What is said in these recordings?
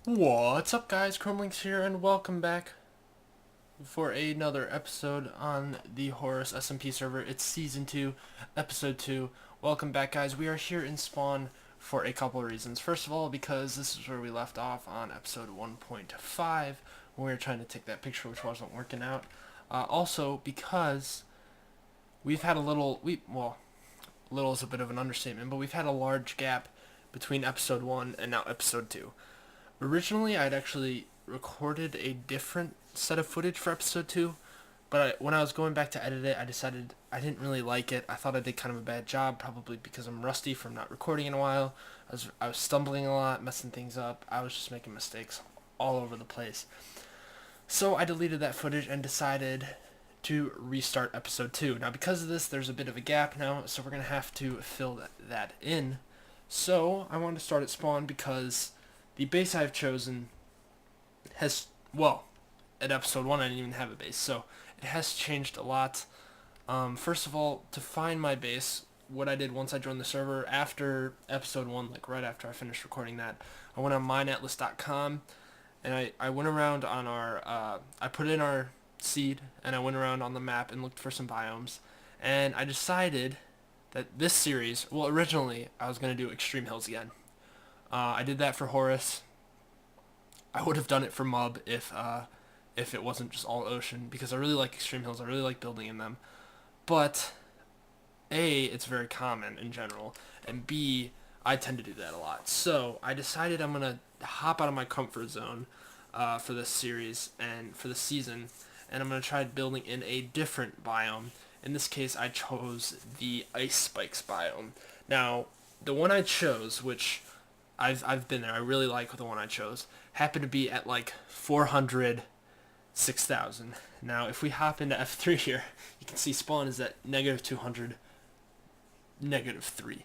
What's up, guys? Chromelinks here, and welcome back for another episode on the Horus SMP server. It's Season 2, Episode 2. Welcome back, guys. We are here in Spawn for a couple of reasons. First of all, because this is where we left off on Episode 1.5, when we were trying to take that picture, which wasn't working out. Also, because we've had a little... little is a bit of an understatement, but we've had a large gap between Episode 1 and now Episode 2. Originally, I'd actually recorded a different set of footage for episode 2, but when I was going back to edit it, I decided I didn't really like it. I thought I did kind of a bad job, probably because I'm rusty from not recording in a while. I was stumbling a lot, messing things up. I was just making mistakes all over the place. So I deleted that footage and decided to restart episode 2. Now, because of this, there's a bit of a gap now, so we're going to have to fill that in. So I wanted to start at spawn because the base I've chosen has, at episode 1 I didn't even have a base, so it has changed a lot. First of all, to find my base, what I did once I joined the server after episode 1, like right after I finished recording that, I went on mineatlas.com and I went around on I put in our seed and I went around on the map and looked for some biomes, and I decided that this series, originally I was going to do Extreme Hills again. I did that for Horus. I would have done it for Mub if it wasn't just all ocean, because I really like Extreme Hills. I really like building in them. But A, it's very common in general, and B, I tend to do that a lot. So I decided I'm gonna hop out of my comfort zone for this series and for this season, and I'm gonna try building in a different biome. In this case, I chose the Ice Spikes biome. Now, the one I chose, which I've been there, I really like the one I chose, happened to be at like 400, 6,000. Now, if we hop into F3 here, you can see spawn is at negative 200, negative 3.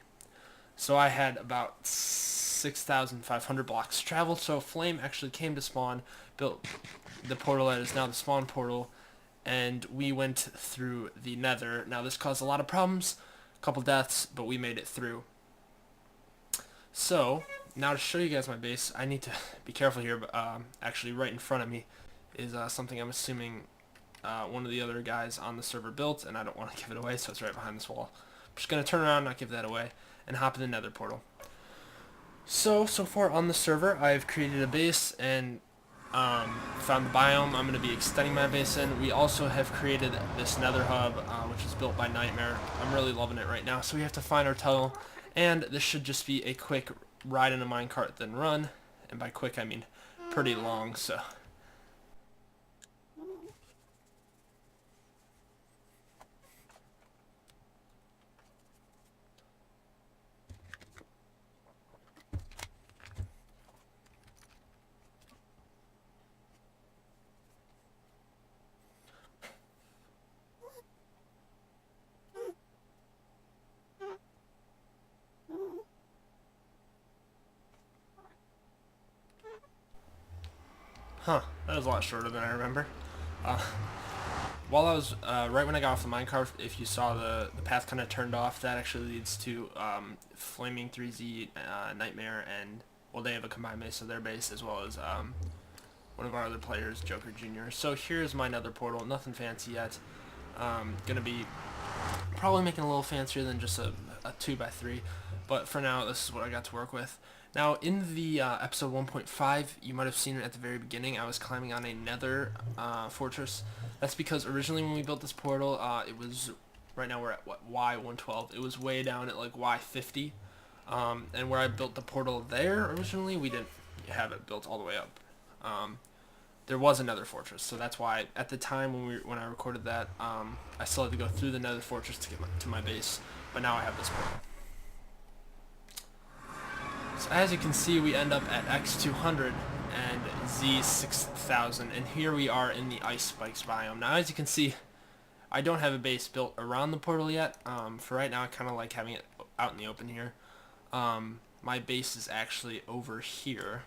So I had about 6,500 blocks traveled, so Flame actually came to spawn, built the portal that is now the spawn portal, and we went through the Nether. Now, this caused a lot of problems, a couple deaths, but we made it through. So, now to show you guys my base, I need to be careful here, but actually right in front of me is something I'm assuming one of the other guys on the server built, and I don't want to give it away, so it's right behind this wall. I'm just going to turn around, not give that away, and hop in the Nether Portal. So far on the server, I've created a base and found the biome I'm going to be extending my base in. We also have created this Nether Hub, which is built by Nightmare. I'm really loving it right now, so we have to find our tunnel, and this should just be a quick ride in a minecart then run, and by quick I mean pretty long, so... Huh, that was a lot shorter than I remember. Uh, while I was, right when I got off the minecart, if you saw the path kind of turned off, that actually leads to Flaming 3Z, Nightmare, and, well, they have a combined base of their base, as well as one of our other players, Joker Jr. So here's my Nether Portal, nothing fancy yet. Gonna be probably making a little fancier than just a 2x3, but for now, this is what I got to work with. Now, in the episode 1.5, you might have seen it at the very beginning, I was climbing on a nether fortress. That's because originally when we built this portal, it was, right now we're at, what, Y112. It was way down at, like, Y50. And where I built the portal there originally, we didn't have it built all the way up. There was a nether fortress, so that's why, at the time when I recorded that, I still had to go through the nether fortress to get to my base, but now I have this portal. So as you can see, we end up at X200 and Z6000, and here we are in the Ice Spikes biome. Now, as you can see, I don't have a base built around the portal yet. For right now, I kind of like having it out in the open here. My base is actually over here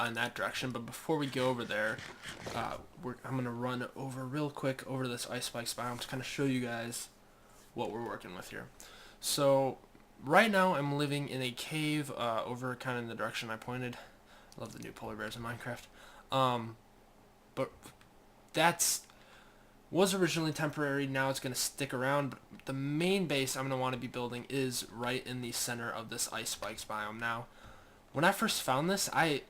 in that direction, but before we go over there, I'm going to run over real quick over this Ice Spikes biome to kind of show you guys what we're working with here. So right now I'm living in a cave over kind of in the direction I pointed. I love the new polar bears in Minecraft. But that's was originally temporary. Now it's going to stick around. But the main base I'm going to want to be building is right in the center of this ice spikes biome. Now, when I first found this, I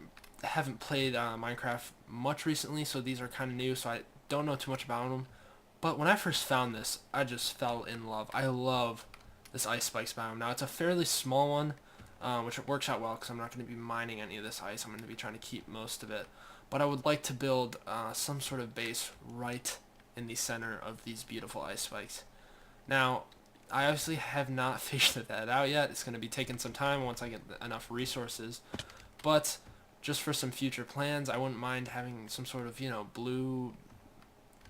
haven't played Minecraft much recently, so these are kind of new, so I don't know too much about them. But when I first found this, I just fell in love. I love this ice spikes biome. Now, it's a fairly small one, which works out well because I'm not going to be mining any of this ice. I'm going to be trying to keep most of it. But I would like to build some sort of base right in the center of these beautiful ice spikes. Now, I obviously have not figured that out yet. It's going to be taking some time once I get enough resources. But just for some future plans, I wouldn't mind having some sort of, blue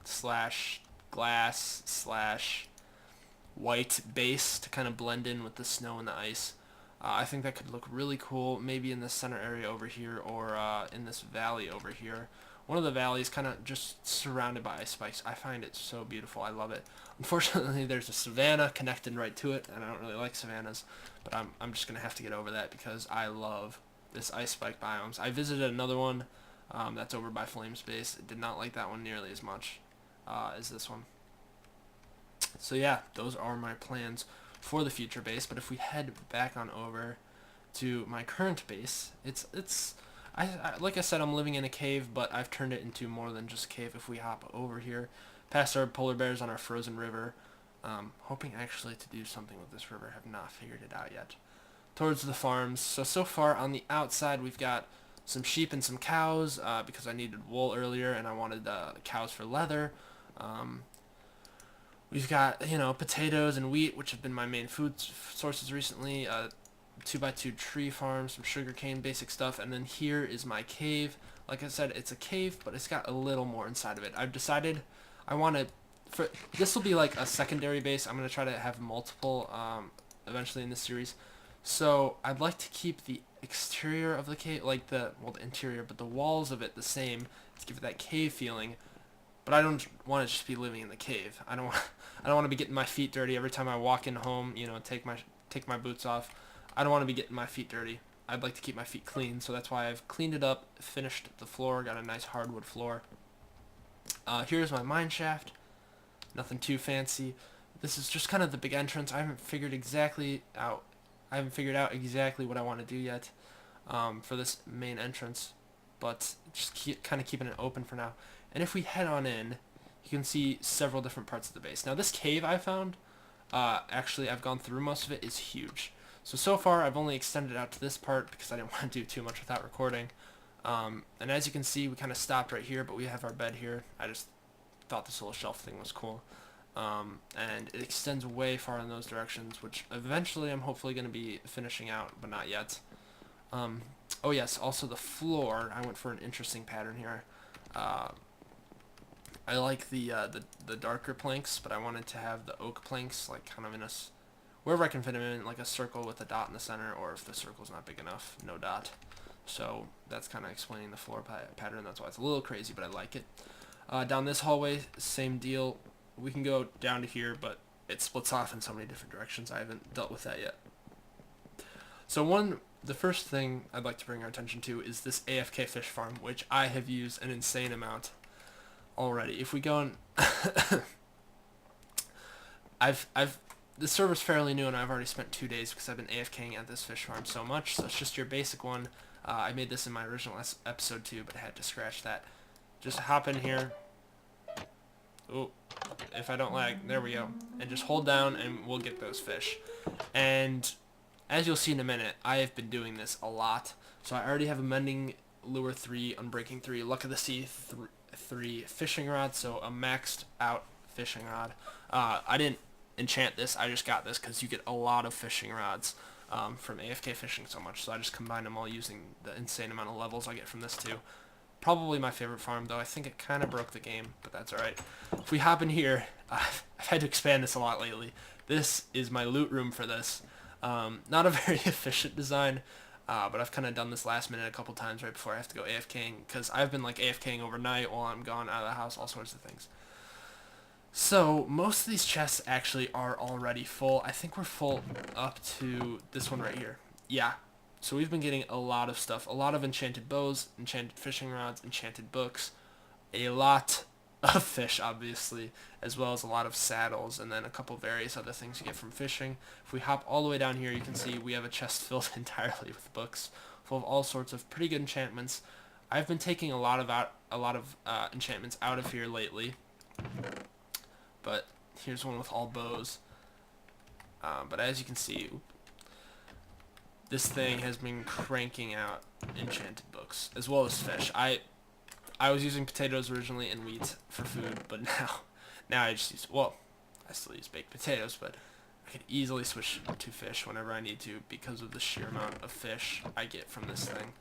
slash glass slash white base to kind of blend in with the snow and the ice. I think that could look really cool, maybe in the center area over here or in this valley over here. One of the valleys kind of just surrounded by ice spikes. I find it so beautiful. I love it. Unfortunately, there's a savanna connected right to it, and I don't really like savannas, but I'm just going to have to get over that because I love this ice spike biomes. I visited another one that's over by Flame's base. I did not like that one nearly as much as this one. So yeah, those are my plans for the future base. But if we head back on over to my current base, I like I said, I'm living in a cave, but I've turned it into more than just a cave. If we hop over here, past our polar bears on our frozen river, hoping actually to do something with this river, have not figured it out yet. Towards the farms. So far on the outside, we've got some sheep and some cows because I needed wool earlier, and I wanted cows for leather. We've got, potatoes and wheat, which have been my main food sources recently. 2x2 tree farm, some sugarcane, basic stuff, and then here is my cave. Like I said, it's a cave, but it's got a little more inside of it. I've decided I want to, this will be like a secondary base. I'm going to try to have multiple eventually in this series. So I'd like to keep the exterior of the cave, like the interior, but the walls of it the same to give it that cave feeling. But I don't want to just be living in the cave. I don't want to be getting my feet dirty every time I walk in home, take my boots off. I don't want to be getting my feet dirty. I'd like to keep my feet clean, so that's why I've cleaned it up, finished the floor, got a nice hardwood floor. Here's my mine shaft. Nothing too fancy. This is just kind of the big entrance. I haven't figured out exactly what I want to do yet for this main entrance, but just kind of keeping it open for now. And if we head on in, you can see several different parts of the base. Now this cave I found, actually I've gone through most of it, is huge. So far I've only extended out to this part because I didn't want to do too much without recording. And as you can see, we kind of stopped right here, but we have our bed here. I just thought this little shelf thing was cool. And it extends way far in those directions, which eventually I'm hopefully going to be finishing out, but not yet. Oh yes, also the floor, I went for an interesting pattern here. I like the darker planks, but I wanted to have the oak planks, like kind of in wherever I can fit them in, like a circle with a dot in the center, or if the circle's not big enough, no dot. So that's kind of explaining the floor pattern. That's why it's a little crazy, but I like it. Down this hallway, same deal. We can go down to here, but it splits off in so many different directions. I haven't dealt with that yet. So the first thing I'd like to bring our attention to is this Afk Fish Farm, which I have used an insane amount already. If we go and the server's fairly new, and I've already spent 2 days because I've been AFKing at this fish farm so much. So it's just your basic one. I made this in my original episode too, but I had to scratch that. Just hop in here. Oh, if I don't lag, there we go. And just hold down, and we'll get those fish. And as you'll see in a minute, I have been doing this a lot. So I already have a mending lure 3, unbreaking 3, luck of the sea 3 fishing rod, so a maxed out fishing rod. I didn't enchant this, I just got this because you get a lot of fishing rods from AFK fishing so much, so I just combined them all using the insane amount of levels I get from this too. Probably my favorite farm, though I think it kind of broke the game, but that's alright. If we hop in here, I've had to expand this a lot lately. This is my loot room for this. Not a very efficient design, but I've kind of done this last minute a couple times right before I have to go AFKing, because I've been like AFKing overnight while I'm gone out of the house, all sorts of things. So most of these chests actually are already full. I think we're full up to this one right here. Yeah. So we've been getting a lot of stuff. A lot of enchanted bows, enchanted fishing rods, enchanted books, a lot of fish, obviously, as well as a lot of saddles, and then a couple various other things you get from fishing. If we hop all the way down here, you can see we have a chest filled entirely with books, full of all sorts of pretty good enchantments. I've been taking a lot of enchantments out of here lately, but here's one with all bows. But as you can see, this thing has been cranking out enchanted books as well as fish. I was using potatoes originally and wheat for food, but now I just use, well, I still use baked potatoes, but I could easily switch to fish whenever I need to because of the sheer amount of fish I get from this thing.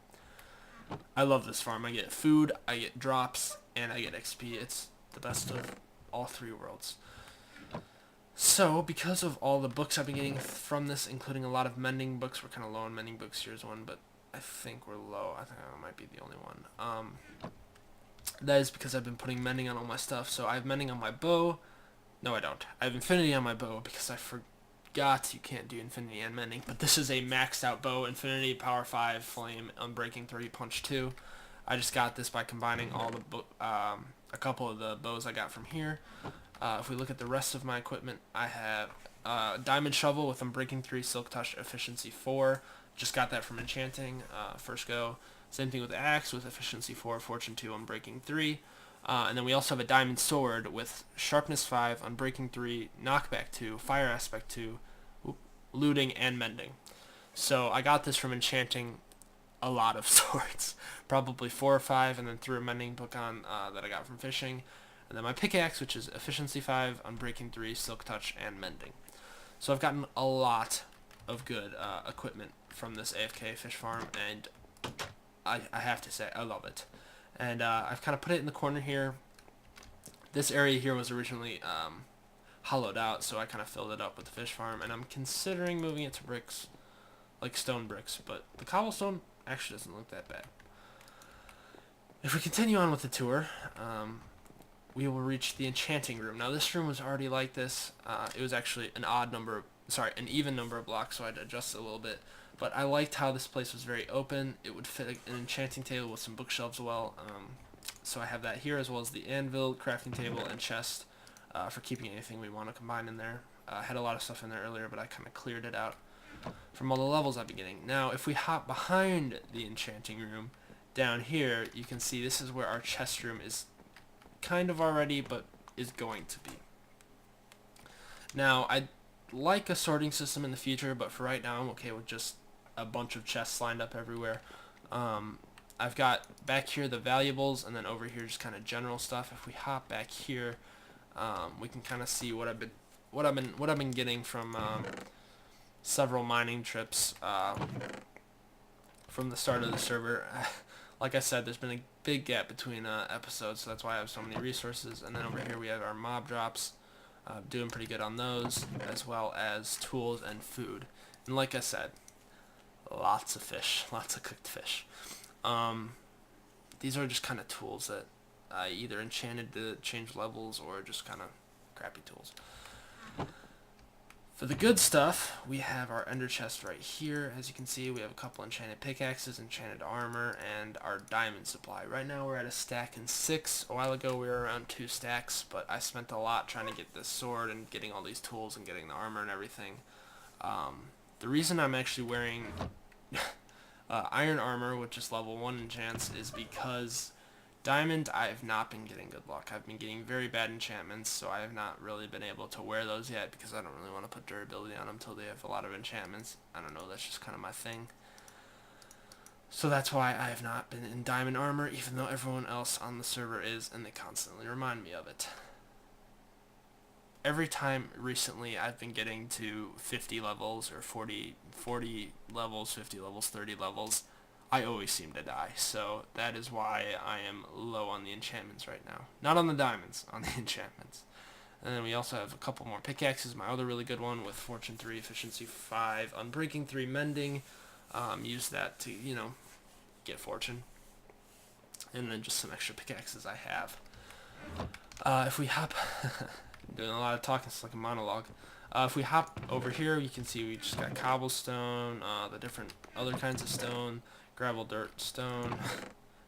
I love this farm. I get food, I get drops, and I get XP. It's the best of all three worlds. So, because of all the books I've been getting from this, including a lot of mending books, we're kind of low on mending books. Here's one, but I think we're low. I think I might be the only one. That is because I've been putting mending on all my stuff. So I have mending on my bow. No, I don't. I have infinity on my bow because I forgot you can't do infinity and mending. But this is a maxed out bow. Infinity, power 5, flame, unbreaking 3, punch 2. I just got this by combining all the a couple of the bows I got from here. If we look at the rest of my equipment, I have diamond shovel with unbreaking 3, silk touch, efficiency 4. Just got that from enchanting. First go. Same thing with the axe with efficiency 4, fortune 2, unbreaking 3. And then we also have a diamond sword with sharpness 5, unbreaking 3, knockback 2, fire aspect 2, looting, and mending. So I got this from enchanting a lot of swords, probably 4 or 5, and then threw a mending book on that I got from fishing. And then my pickaxe, which is efficiency 5, unbreaking 3, silk touch, and mending. So I've gotten a lot of good equipment from this AFK Fish Farm, and I have to say, I love it. And I've kind of put it in the corner here. This area here was originally hollowed out, so I kind of filled it up with the fish farm, and I'm considering moving it to bricks, like stone bricks, but the cobblestone actually doesn't look that bad. If we continue on with the tour, we will reach the Enchanting Room. Now this room was already like this. It was actually an even number of blocks, so I had to adjust it a little bit. But I liked how this place was very open. It would fit an enchanting table with some bookshelves well. So I have that here, as well as the anvil, crafting table, and chest for keeping anything we want to combine in there. I had a lot of stuff in there earlier, but I kind of cleared it out from all the levels I've been getting. Now, if we hop behind the Enchanting Room, down here, you can see this is where our chest room is kind of already, but is going to be. Now, I'd like a sorting system in the future, but for right now, I'm okay with just a bunch of chests lined up everywhere. I've got back here the valuables, and then over here just kind of general stuff. If we hop back here, we can kind of see what I've been getting from several mining trips from the start of the server. Like I said, there's been a big gap between episodes, so that's why I have so many resources. And then over here we have our mob drops, doing pretty good on those, as well as tools and food. And like I said, lots of fish, lots of cooked fish. These are just kind of tools that I either enchanted to change levels or just kind of crappy tools. For the good stuff, we have our ender chest right here. As you can see, we have a couple enchanted pickaxes, enchanted armor, and our diamond supply. Right now we're at a stack and 6. A while ago we were around 2 stacks, but I spent a lot trying to get this sword and getting all these tools and getting the armor and everything. The reason I'm actually wearing iron armor, which is level 1 enchants, is because diamond, I have not been getting good luck. I've been getting very bad enchantments, so I have not really been able to wear those yet because I don't really want to put durability on them until they have a lot of enchantments. I don't know, that's just kind of my thing. So that's why I have not been in diamond armor, even though everyone else on the server is, and they constantly remind me of it. Every time recently I've been getting to 50 levels or 40 levels, 50 levels, 30 levels, I always seem to die. So that is why I am low on the enchantments right now. Not on the diamonds, on the enchantments. And then we also have a couple more pickaxes. My other really good one with Fortune 3, Efficiency 5, Unbreaking 3, Mending. Use that to, get Fortune. And then just some extra pickaxes I have. If we hop doing a lot of talking. It's like a monologue. If we hop over here, you can see we just got cobblestone, the different other kinds of stone, gravel, dirt, stone.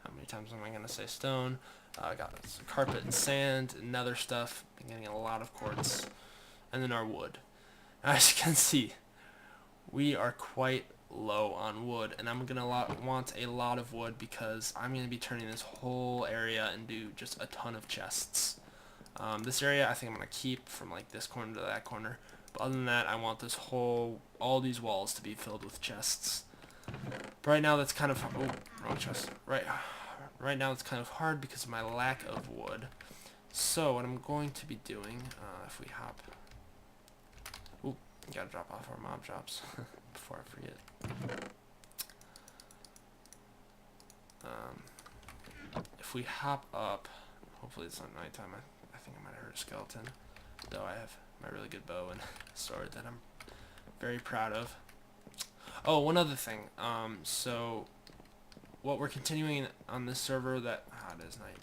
How many times am I going to say stone? Got some carpet and sand and nether stuff. Been getting a lot of quartz. And then our wood. As you can see, we are quite low on wood, and I'm going to want a lot of wood because I'm going to be turning this whole area into just a ton of chests. This area I think I'm going to keep from like this corner to that corner. But other than that, I want this all these walls to be filled with chests. But right now that's kind of, oh, wrong chest. Right now it's kind of hard because of my lack of wood. So what I'm going to be doing, if we hop, ooh, gotta drop off our mob drops before I forget. If we hop up, hopefully it's not nighttime. I think I might have heard a skeleton, though I have my really good bow and sword that I'm very proud of. Oh, one other thing. So what we're continuing on this server that it is night,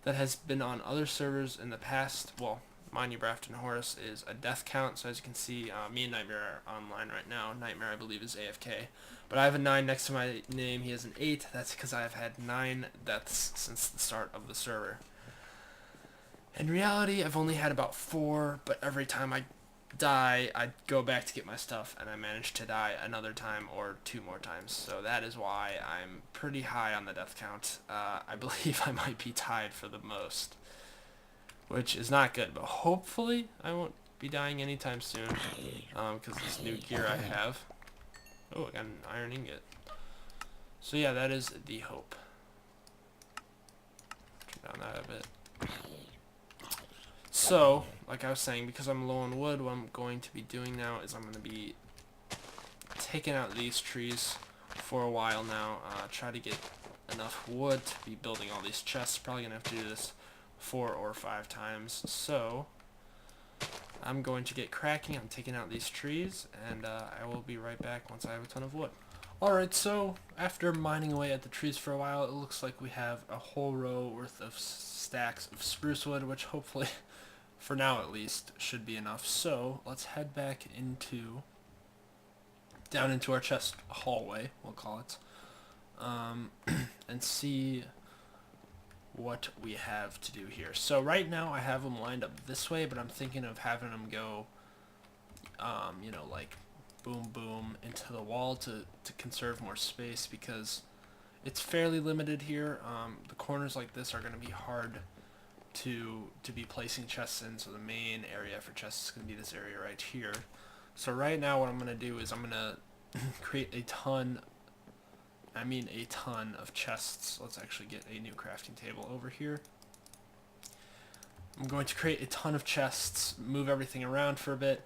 that has been on other servers in the past, well, MineUBraft and Horus, is a death count. So as you can see, me and Nightmare are online right now. Nightmare, I believe, is AFK, but I have a 9 next to my name. He has an 8. That's because I have had 9 deaths since the start of the server. In reality, I've only had about 4, but every time I die, I go back to get my stuff, and I manage to die another time or 2 more times. So that is why I'm pretty high on the death count. I believe I might be tied for the most, which is not good, but hopefully I won't be dying anytime soon, because this new gear I have. Oh, I got an iron ingot. So yeah, that is the hope. Turn down that a bit. So, like I was saying, because I'm low on wood, what I'm going to be doing now is I'm going to be taking out these trees for a while now. Try to get enough wood to be building all these chests. Probably going to have to do this 4 or 5 times. So, I'm going to get cracking. I'm taking out these trees, and I will be right back once I have a ton of wood. Alright, so after mining away at the trees for a while, it looks like we have a whole row worth of stacks of spruce wood, which hopefully, for now at least, should be enough. So let's head back down into our chest hallway, we'll call it, and see what we have to do here. So right now I have them lined up this way, but I'm thinking of having them go, you know, like boom boom into the wall to conserve more space, because it's fairly limited here. The corners like this are going to be hard to be placing chests in, so the main area for chests is going to be this area right here. So right now what I'm going to do is I'm going to create a ton of chests. Let's actually get a new crafting table over here. I'm going to create a ton of chests, move everything around for a bit,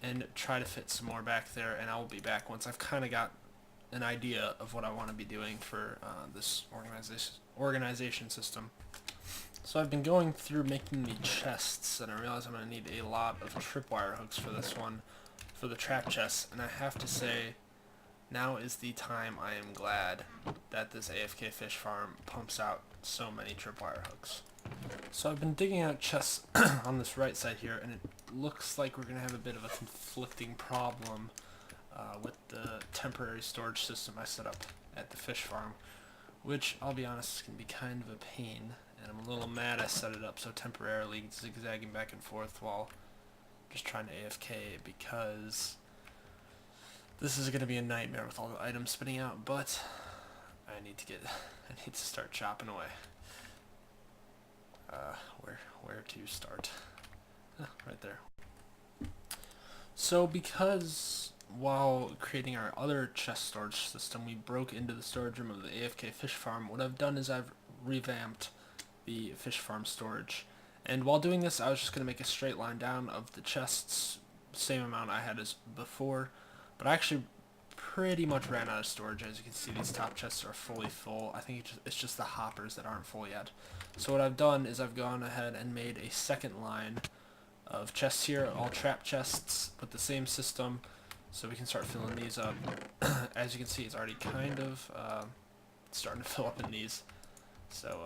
and try to fit some more back there, and I will be back once I've kind of got an idea of what I want to be doing for this organization system. So I've been going through making the chests, and I realize I'm going to need a lot of tripwire hooks for this one, for the trap chests, and I have to say, now is the time I am glad that this AFK Fish Farm pumps out so many tripwire hooks. So I've been digging out chests on this right side here, and it looks like we're going to have a bit of a conflicting problem with the temporary storage system I set up at the fish farm, which, I'll be honest, is going to be kind of a pain, and I'm a little mad I set it up so temporarily, zigzagging back and forth while just trying to AFK, because this is going to be a nightmare with all the items spinning out, but I need to start chopping away. Where to start? Right there. So because while creating our other chest storage system, we broke into the storage room of the AFK Fish Farm, what I've done is I've revamped the fish farm storage. And while doing this, I was just going to make a straight line down of the chests, same amount I had as before, but I actually pretty much ran out of storage. As you can see, these top chests are fully full. I think it's just the hoppers that aren't full yet. So what I've done is I've gone ahead and made a second line of chests here, all trap chests with the same system, so we can start filling these up. As you can see, it's already kind of starting to fill up in these. So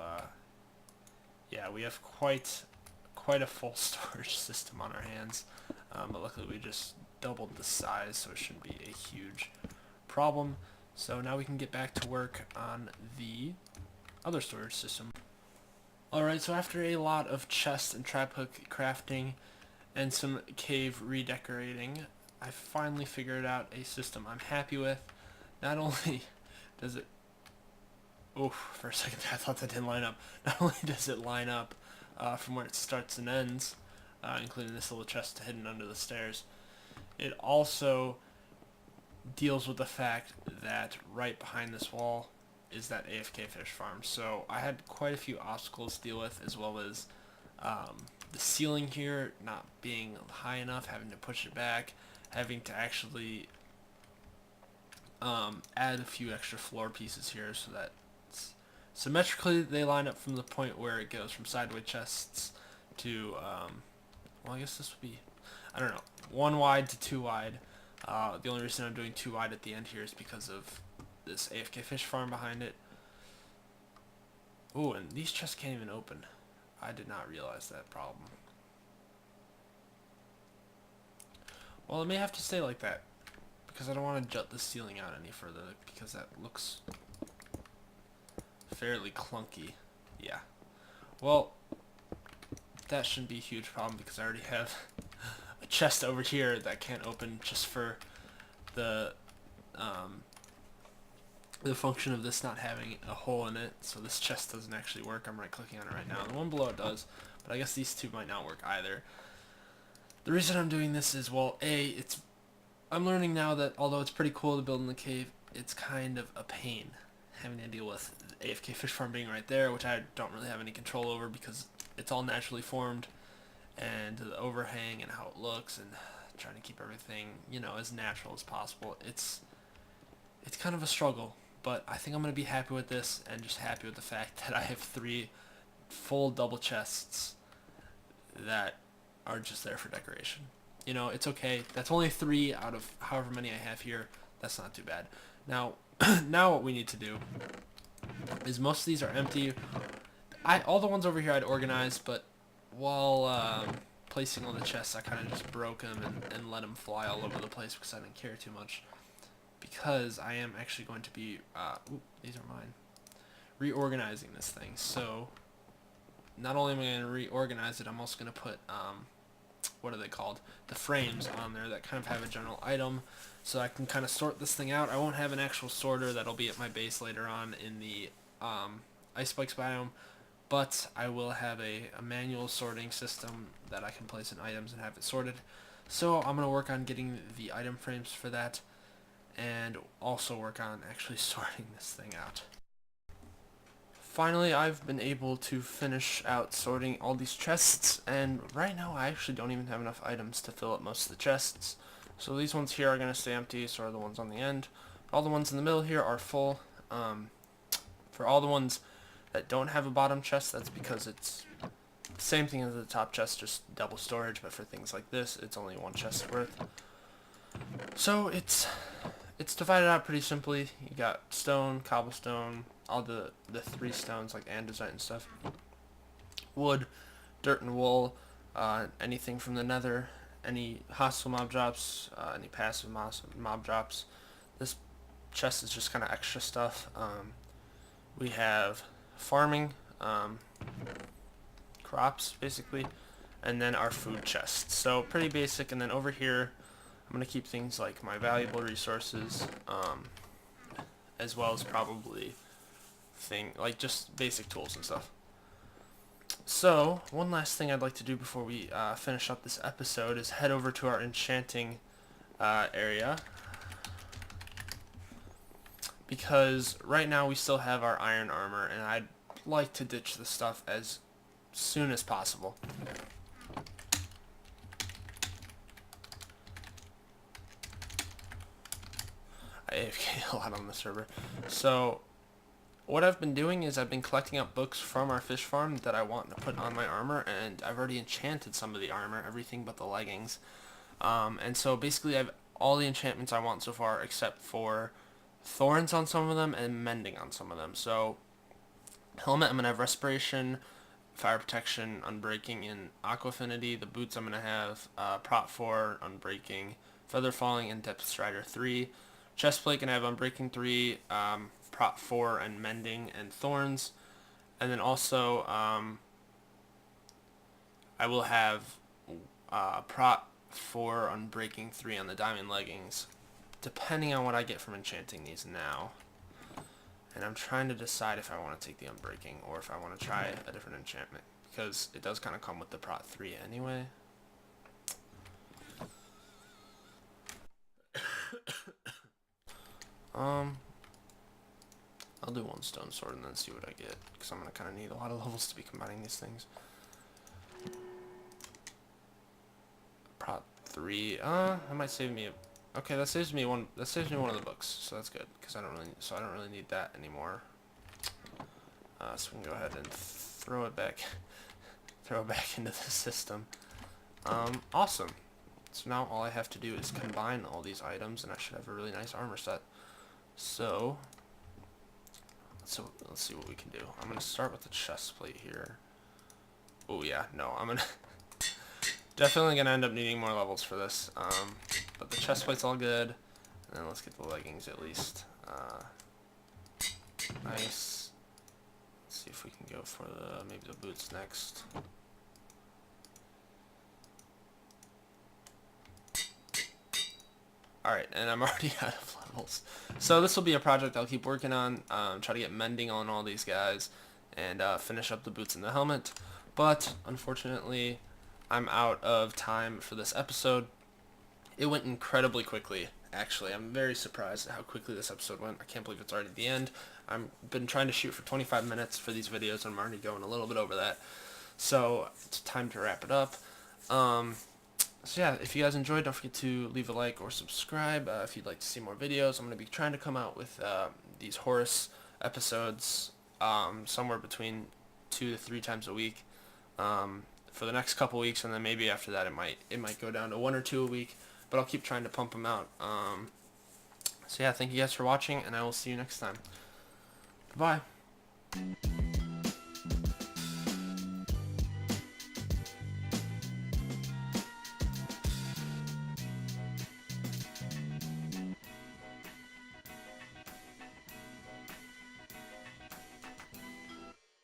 yeah, we have quite quite a full storage system on our hands, but luckily we just doubled the size, so it shouldn't be a huge problem. So now we can get back to work on the other storage system. Alright, so after a lot of chest and trap hook crafting and some cave redecorating, I finally figured out a system I'm happy with. Not only does it... Oh, for a second I thought that didn't line up. Not only does it line up from where it starts and ends, including this little chest hidden under the stairs, it also deals with the fact that right behind this wall is that Afk Fish Farm. So I had quite a few obstacles to deal with, as well as the ceiling here not being high enough, having to push it back, having to actually add a few extra floor pieces here so that symmetrically they line up from the point where it goes from sideways chests to, well, I guess this would be, I don't know, 1 wide to 2 wide. The only reason I'm doing 2 wide at the end here is because of this Afk Fish Farm behind it. Oh, and these chests can't even open. I did not realize that problem. Well, it may have to stay like that, because I don't want to jut the ceiling out any further, because that looks fairly clunky. Yeah. Well, that shouldn't be a huge problem, because I already have a chest over here that can't open just for the function of this not having a hole in it, so this chest doesn't actually work. I'm right clicking on it right now. The one below it does, but I guess these two might not work either. The reason I'm doing this is, well, I'm learning now that although it's pretty cool to build in the cave, it's kind of a pain having to deal with Afk Fish Farm being right there, which I don't really have any control over because it's all naturally formed, and the overhang and how it looks, and trying to keep everything, you know, as natural as possible. It's kind of a struggle, but I think I'm going to be happy with this, and just happy with the fact that I have 3 full double chests that are just there for decoration. You know, it's okay. That's only 3 out of however many I have here. That's not too bad. Now, now what we need to do is, most of these are empty. All the ones over here I'd organized, but while placing all the chests, I kind of just broke them and let them fly all over the place because I didn't care too much. Because I am actually going to be, ooh, these are mine, reorganizing this thing. So, not only am I going to reorganize it, I'm also going to put, what are they called? The frames on there that kind of have a general item, so I can kind of sort this thing out. I won't have an actual sorter that'll be at my base later on in the Spikes Biome, but I will have a manual sorting system that I can place in items and have it sorted. So I'm going to work on getting the item frames for that, and also work on actually sorting this thing out. Finally, I've been able to finish out sorting all these chests, and right now I actually don't even have enough items to fill up most of the chests. So these ones here are going to stay empty, so are the ones on the end. All the ones in the middle here are full. For all the ones that don't have a bottom chest, that's because it's the same thing as the top chest, just double storage, but for things like this, it's only 1 chest worth. So it's divided out pretty simply. You got stone, cobblestone, all the 3 stones like andesite and stuff, wood, dirt and wool, anything from the nether, any hostile mob drops, any passive mob drops. This chest is just kind of extra stuff. We have farming, crops basically, and then our food chest. So pretty basic. And then over here I'm going to keep things like my valuable resources, as well as probably like just basic tools and stuff. So one last thing I'd like to do before we finish up this episode is head over to our enchanting area, because right now we still have our iron armor, and I'd like to ditch the stuff as soon as possible. I AFK a lot on the server. So what I've been doing is I've been collecting up books from our fish farm that I want to put on my armor, and I've already enchanted some of the armor, everything but the leggings. And so basically I have all the enchantments I want so far, except for thorns on some of them and mending on some of them. So helmet, I'm going to have respiration, fire protection, unbreaking, and aqua affinity. The boots I'm going to have prot 4, unbreaking, feather falling, and depth strider 3. Chest plate can have unbreaking 3, prot 4, and mending, and thorns. And then also I will have prot 4, unbreaking 3 on the diamond leggings, depending on what I get from enchanting these now. And I'm trying to decide if I want to take the unbreaking or if I want to try a different enchantment, because it does kind of come with the prot 3 anyway. I'll do one stone sword and then see what I get, because I'm going to kind of need a lot of levels to be combining these things. Prot 3, that might save me okay, that saves me one of the books, so that's good, because I don't really need that anymore. So we can go ahead and throw it back into the system. Awesome. So now all I have to do is combine all these items and I should have a really nice armor set. So let's see what we can do. I'm gonna start with the chest plate here. Oh yeah, no, I'm gonna definitely gonna end up needing more levels for this. But the chest plate's all good. And then let's get the leggings at least. Nice. Let's see if we can go for maybe the boots next. Alright, and I'm already out of levels. So this will be a project I'll keep working on, try to get mending on all these guys, and finish up the boots and the helmet. But, unfortunately, I'm out of time for this episode. It went incredibly quickly, actually. I'm very surprised at how quickly this episode went. I can't believe it's already the end. I've been trying to shoot for 25 minutes for these videos, and I'm already going a little bit over that. So, it's time to wrap it up. So yeah, if you guys enjoyed, don't forget to leave a like or subscribe if you'd like to see more videos. I'm going to be trying to come out with these Horus episodes somewhere between 2 to 3 times a week for the next couple weeks, and then maybe after that it might go down to 1 or 2 a week, but I'll keep trying to pump them out. So yeah, thank you guys for watching, and I will see you next time. Bye.